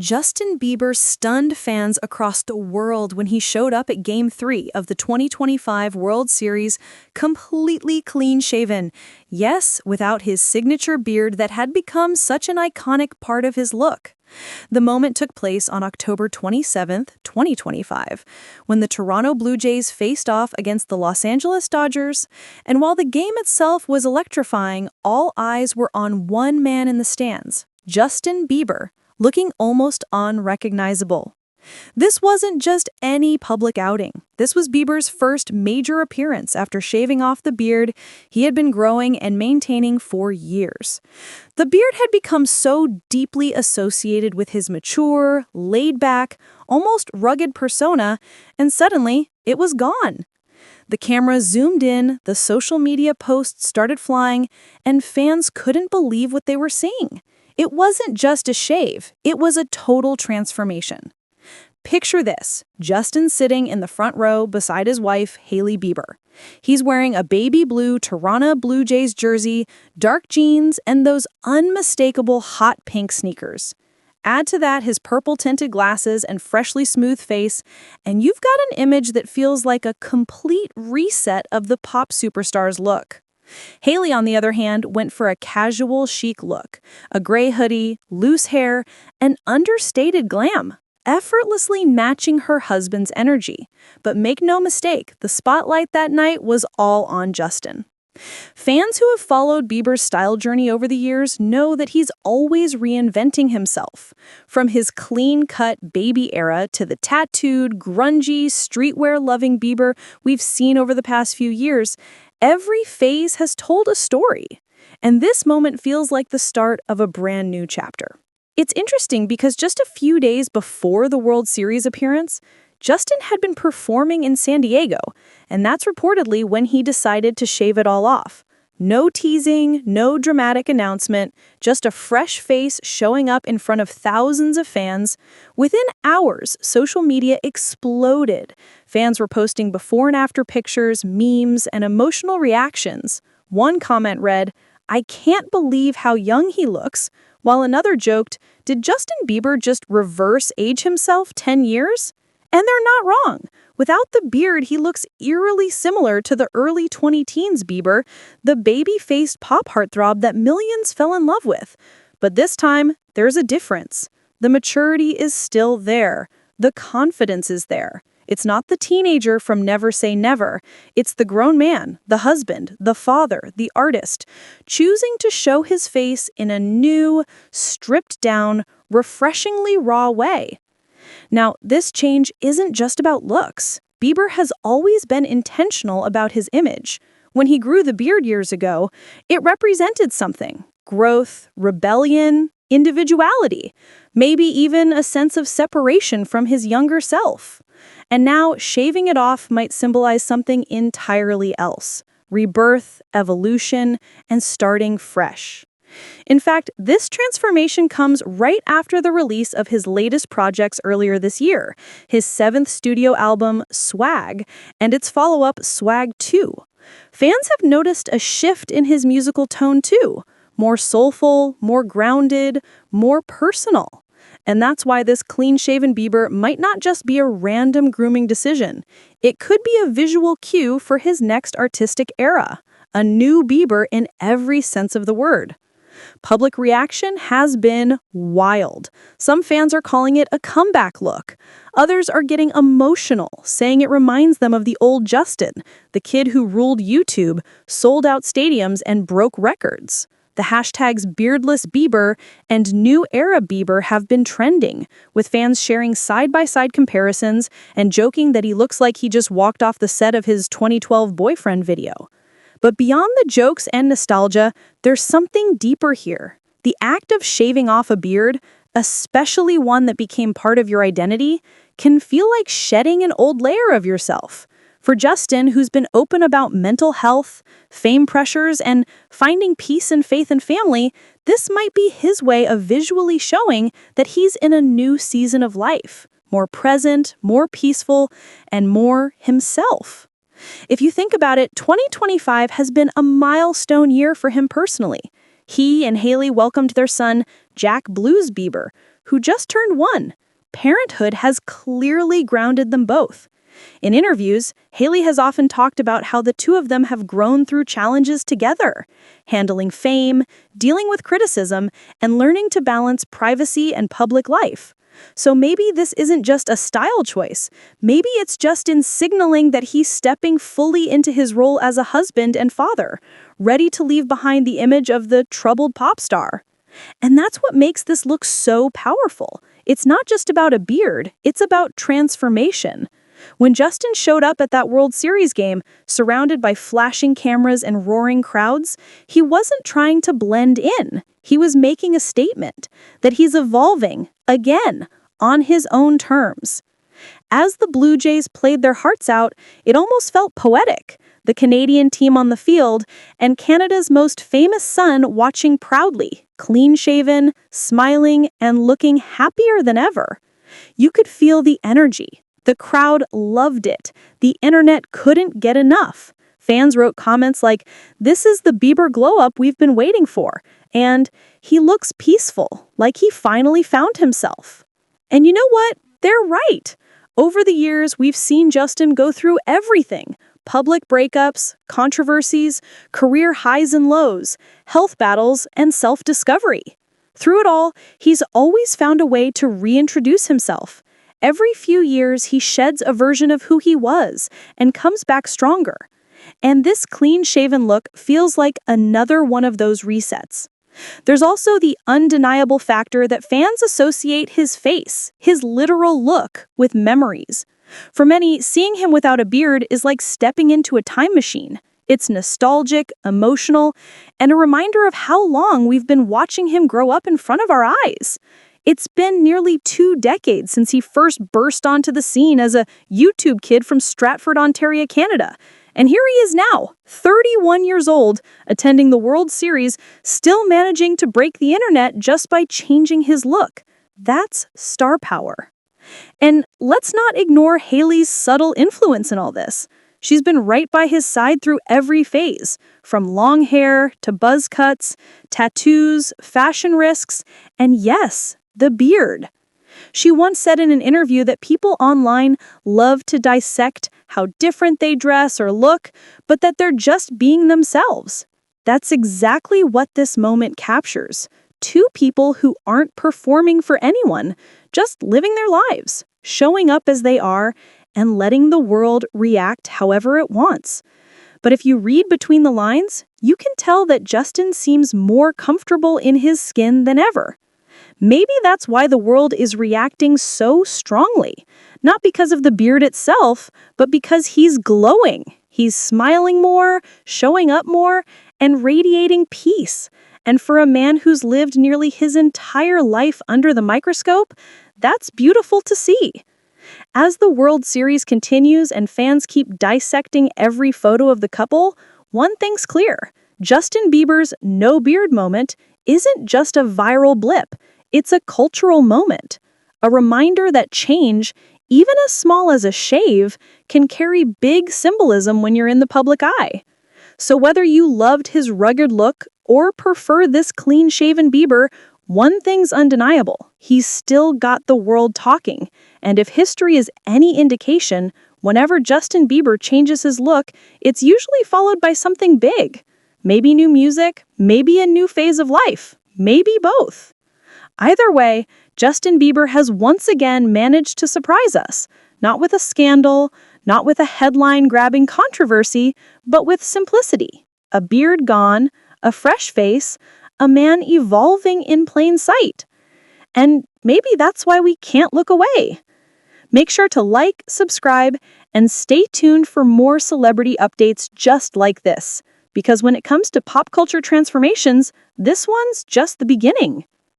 Justin Bieber stunned fans across the world when he showed up at Game 3 of the 2025 World Series completely clean-shaven. Yes, without his signature beard that had become such an iconic part of his look. The moment took place on October 27, 2025, when the Toronto Blue Jays faced off against the Los Angeles Dodgers, and while the game itself was electrifying, all eyes were on one man in the stands, Justin Bieber, looking almost unrecognizable. This wasn't just any public outing. This was Bieber's first major appearance after shaving off the beard he had been growing and maintaining for years. The beard had become so deeply associated with his mature, laid-back, almost rugged persona, and suddenly it was gone. The camera zoomed in, the social media posts started flying, and fans couldn't believe what they were seeing. It wasn't just a shave, it was a total transformation. Picture this, Justin sitting in the front row beside his wife, Hailey Bieber. He's wearing a baby blue Toronto Blue Jays jersey, dark jeans, and those unmistakable hot pink sneakers. Add to that his purple-tinted glasses and freshly smooth face, and you've got an image that feels like a complete reset of the pop superstar's look. Hailey, on the other hand, went for a casual chic look, a gray hoodie, loose hair, and understated glam, effortlessly matching her husband's energy. But make no mistake, the spotlight that night was all on Justin. Fans who have followed Bieber's style journey over the years know that he's always reinventing himself. From his clean-cut baby era to the tattooed, grungy, streetwear-loving Bieber we've seen over the past few years, every phase has told a story. And this moment feels like the start of a brand new chapter. It's interesting because just a few days before the World Series appearance, Justin had been performing in San Diego, and that's reportedly when he decided to shave it all off. No teasing, no dramatic announcement, just a fresh face showing up in front of thousands of fans. Within hours, social media exploded. Fans were posting before and after pictures, memes, and emotional reactions. One comment read, "I can't believe how young he looks," while another joked, "Did Justin Bieber just reverse age himself 10 years? And they're not wrong. Without the beard, he looks eerily similar to the early 20-teens Bieber, the baby-faced pop heartthrob that millions fell in love with. But this time, there's a difference. The maturity is still there. The confidence is there. It's not the teenager from Never Say Never. It's the grown man, the husband, the father, the artist, choosing to show his face in a new, stripped-down, refreshingly raw way. Now, this change isn't just about looks. Bieber has always been intentional about his image. When he grew the beard years ago, it represented something: growth, rebellion, individuality, maybe even a sense of separation from his younger self. And now, shaving it off might symbolize something entirely else: rebirth, evolution, and starting fresh. In fact, this transformation comes right after the release of his latest projects earlier this year, his 7th studio album, Swag, and its follow-up, Swag 2. Fans have noticed a shift in his musical tone too, more soulful, more grounded, more personal. And that's why this clean-shaven Bieber might not just be a random grooming decision. It could be a visual cue for his next artistic era, a new Bieber in every sense of the word. Public reaction has been wild. Some fans are calling it a comeback look. Others are getting emotional, saying it reminds them of the old Justin, the kid who ruled YouTube, sold out stadiums, and broke records. The hashtags beardless Bieber and new era Bieber have been trending, with fans sharing side-by-side comparisons and joking that he looks like he just walked off the set of his 2012 boyfriend video. But beyond the jokes and nostalgia, there's something deeper here. The act of shaving off a beard, especially one that became part of your identity, can feel like shedding an old layer of yourself. For Justin, who's been open about mental health, fame pressures, and finding peace and faith in family, this might be his way of visually showing that he's in a new season of life, more present, more peaceful, and more himself. If you think about it, 2025 has been a milestone year for him personally. He and Hailey welcomed their son, Jack Blues Bieber, who just turned 1. Parenthood has clearly grounded them both. In interviews, Hailey has often talked about how the two of them have grown through challenges together, handling fame, dealing with criticism, and learning to balance privacy and public life. So maybe this isn't just a style choice. Maybe it's just in signaling that he's stepping fully into his role as a husband and father, ready to leave behind the image of the troubled pop star. And that's what makes this look so powerful. It's not just about a beard, it's about transformation. When Justin showed up at that World Series game, surrounded by flashing cameras and roaring crowds, he wasn't trying to blend in. He was making a statement that he's evolving, again, on his own terms. As the Blue Jays played their hearts out, it almost felt poetic. The Canadian team on the field, and Canada's most famous son watching proudly, clean-shaven, smiling, and looking happier than ever. You could feel the energy. The crowd loved it. The internet couldn't get enough. Fans wrote comments like, "This is the Bieber glow-up we've been waiting for," and "He looks peaceful, like he finally found himself." And you know what? They're right. Over the years, we've seen Justin go through everything: public breakups, controversies, career highs and lows, health battles, and self-discovery. Through it all, he's always found a way to reintroduce himself. Every few years, he sheds a version of who he was and comes back stronger. And this clean-shaven look feels like another one of those resets. There's also the undeniable factor that fans associate his face, his literal look, with memories. For many, seeing him without a beard is like stepping into a time machine. It's nostalgic, emotional, and a reminder of how long we've been watching him grow up in front of our eyes. It's been nearly 2 decades since he first burst onto the scene as a YouTube kid from Stratford, Ontario, Canada. And here he is now, 31 years old, attending the World Series, still managing to break the internet just by changing his look. That's star power. And let's not ignore Hailey's subtle influence in all this. She's been right by his side through every phase, from long hair to buzz cuts, tattoos, fashion risks, and yes, the beard. She once said in an interview that people online love to dissect how different they dress or look, but that they're just being themselves. That's exactly what this moment captures. 2 people who aren't performing for anyone, just living their lives, showing up as they are, and letting the world react however it wants. But if you read between the lines, you can tell that Justin seems more comfortable in his skin than ever. Maybe that's why the world is reacting so strongly. Not because of the beard itself, but because he's glowing. He's smiling more, showing up more, and radiating peace. And for a man who's lived nearly his entire life under the microscope, that's beautiful to see. As the World Series continues and fans keep dissecting every photo of the couple, one thing's clear: Justin Bieber's no beard moment isn't just a viral blip. It's a cultural moment, a reminder that change, even as small as a shave, can carry big symbolism when you're in the public eye. So whether you loved his rugged look or prefer this clean-shaven Bieber, one thing's undeniable: he's still got the world talking. And if history is any indication, whenever Justin Bieber changes his look, it's usually followed by something big. Maybe new music, maybe a new phase of life, maybe both. Either way, Justin Bieber has once again managed to surprise us, not with a scandal, not with a headline-grabbing controversy, but with simplicity. A beard gone, a fresh face, a man evolving in plain sight. And maybe that's why we can't look away. Make sure to like, subscribe, and stay tuned for more celebrity updates just like this. Because when it comes to pop culture transformations, this one's just the beginning.